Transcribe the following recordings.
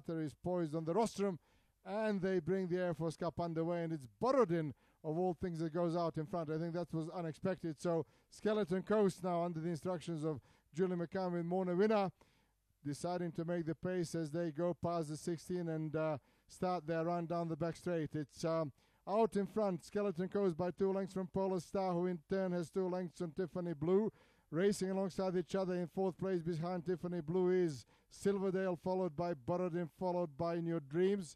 Is poised on the rostrum, and they bring the Air Force Cup underway, and it's Borodin of all things that goes out in front. I think that was unexpected. So Skeleton Coast now under the instructions of Julie McCann with Mona Winner deciding to make the pace as they go past the 16 and start their run down the back straight. It's out in front, Skeleton Coast by 2 lengths from Polar Star, who in turn has 2 lengths from Tiffany Blue. Racing alongside each other in 4th place behind Tiffany Blue is Silverdale, followed by Borodin, followed by In Your Dreams.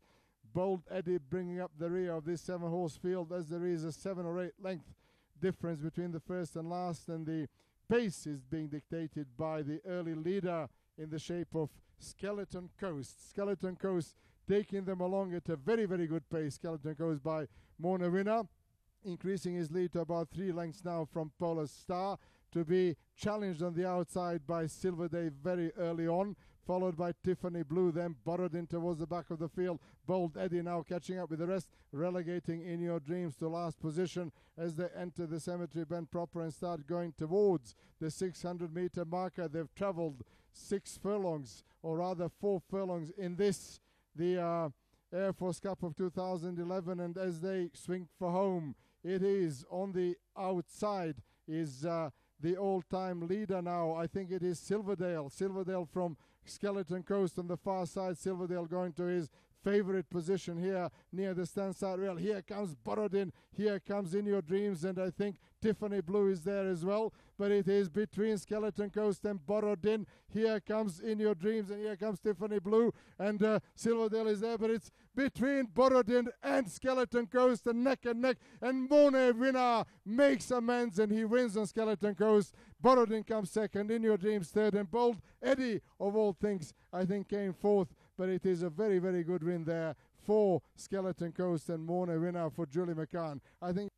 Bold Eddie bringing up the rear of this 7-horse field, as there is a 7 or 8 length difference between the first and last, and the pace is being dictated by the early leader in the shape of Skeleton Coast. Skeleton Coast taking them along at a very, very good pace. Skeleton Coast by Mona Winner, increasing his lead to about 3 lengths now from Polar Star, to be challenged on the outside by Silverday very early on, followed by Tiffany Blue, then Borodin towards the back of the field. Bold Eddie now catching up with the rest, relegating In Your Dreams to last position as they enter the cemetery bend proper and start going towards the 600-meter marker. They've traveled 6 furlongs, or rather 4 furlongs in this, the Air Force Cup of 2011, and as they swing for home, it is on the outside is the all-time leader now. I think it is Silverdale. Silverdale from Skeleton Coast on the far side. Silverdale going to his favorite position here near the stand-side rail. Here comes Borodin. Here comes In Your Dreams, and I think Tiffany Blue is there as well. But it is between Skeleton Coast and Borodin. Here comes In Your Dreams, and here comes Tiffany Blue, and Silverdale is there. But it's between Borodin and Skeleton Coast, and neck, and Mona Winner makes amends, and he wins on Skeleton Coast. Borodin comes second, In Your Dreams third, and Bold Eddie, of all things, I think came fourth. But it is a very, very good win there for Skeleton Coast and Mona Winner for Julie McCann. I think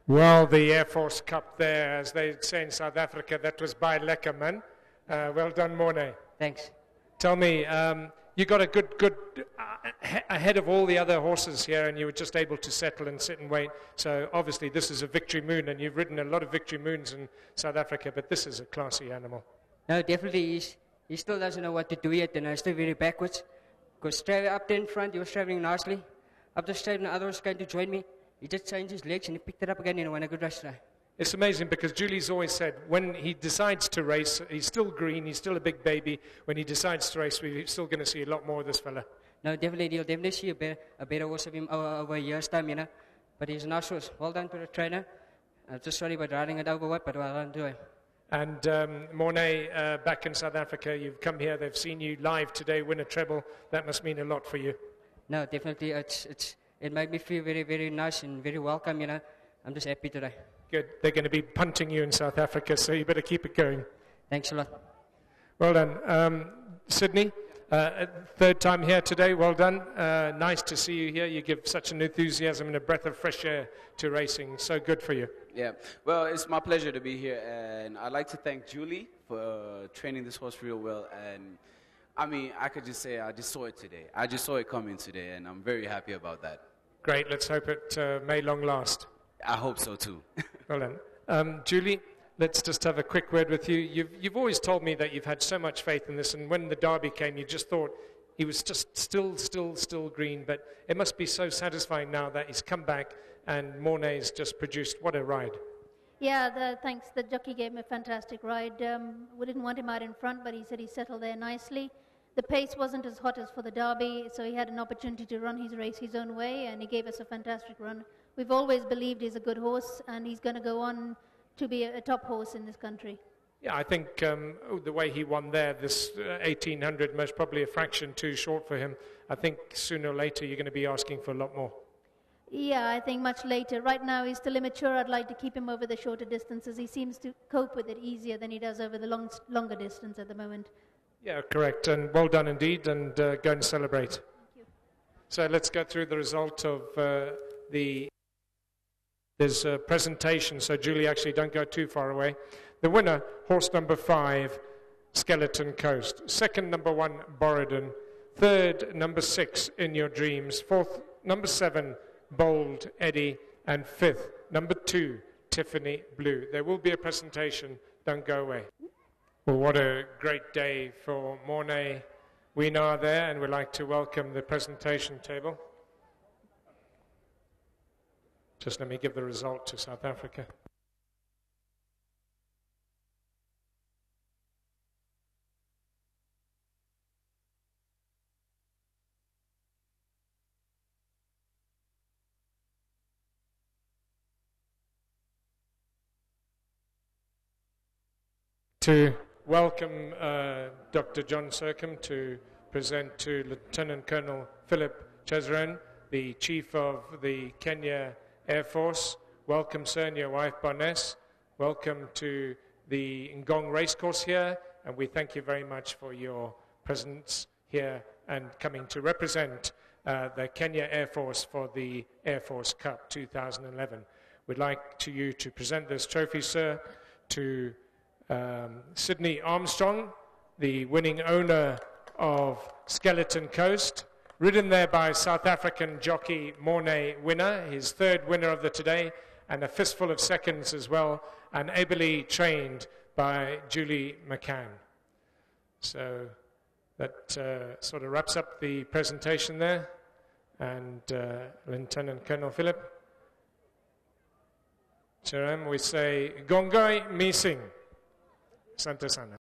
well, the Air Force Cup there, as they say in South Africa, that was by Leckerman. Well done, Mornay. Thanks. Tell me, you got a good ahead of all the other horses here, and you were just able to settle and sit and wait. So obviously this is a victory moon, and you've ridden a lot of victory moons in South Africa, but this is a classy animal. No, definitely he still doesn't know what to do yet, and I still very backwards. Because straight up there in front, he was traveling nicely. Up the straight, and the other was going to join me. He just changed his legs and he picked it up again and went a good rush try. It's amazing because Julie's always said when he decides to race, he's still green, he's still a big baby. When he decides to race, we're still going to see a lot more of this fella. No, definitely, you'll definitely see a better horse of him over a year's time, you know. But he's a nice horse. Well done to the trainer. I'm just sorry about riding it overweight, but well done to him. And Mornay, back in South Africa, you've come here, they've seen you live today win a treble. That must mean a lot for you. No, definitely, it made me feel very, very nice and very welcome, you know. I'm just happy today. Good. They're going to be punting you in South Africa, so you better keep it going. Thanks a lot. Well done. Sydney, third time here today. Well done. Nice to see you here. You give such an enthusiasm and a breath of fresh air to racing. So good for you. Yeah. Well, it's my pleasure to be here, and I'd like to thank Julie for training this horse real well. And I mean, I could just say I just saw it today. I just saw it coming today, and I'm very happy about that. Great. Let's hope it may long last. I hope so, too. Well done. Julie, let's just have a quick word with you. You've always told me that you've had so much faith in this, and when the Derby came, you just thought he was just still green, but it must be so satisfying now that he's come back and Mornay's just produced. What a ride. Yeah, thanks. The jockey gave him a fantastic ride. We didn't want him out in front, but he said he settled there nicely. The pace wasn't as hot as for the Derby, so he had an opportunity to run his race his own way, and he gave us a fantastic run. We've always believed he's a good horse, and he's going to go on to be a top horse in this country. Yeah, I think the way he won there, this 1800, most probably a fraction too short for him. I think sooner or later you're going to be asking for a lot more. Yeah, I think much later. Right now he's still immature. I'd like to keep him over the shorter distances. He seems to cope with it easier than he does over the longer distance at the moment. Yeah, correct. And well done indeed, and go and celebrate. Thank you. So let's go through the result of there's a presentation, so Julie, actually don't go too far away. The winner, horse number 5, Skeleton Coast. Second, number 1, Borodin. Third, number 6, In Your Dreams. Fourth, number 7, Bold Eddie. And fifth, number 2, Tiffany Blue. There will be a presentation. Don't go away. Well, what a great day for Mornay. We are there, and we'd like to welcome the presentation table. Just let me give the result to South Africa. To welcome Dr. John Sercombe to present to Lieutenant Colonel Philip Chesron, the Chief of the Kenya Air Force. Welcome, sir, and your wife, Barnes. Welcome to the Ngong Racecourse here, and we thank you very much for your presence here and coming to represent the Kenya Air Force for the Air Force Cup 2011. We'd like you to present this trophy, sir, to Sydney Armstrong, the winning owner of Skeleton Coast, ridden there by South African jockey Mornay Winner, his third winner of the today, and a fistful of seconds as well, and ably trained by Julie McCann. So that sort of wraps up the presentation there, and Lieutenant Colonel Philip Cherem, we say Gongoi Mising. Santa Sana.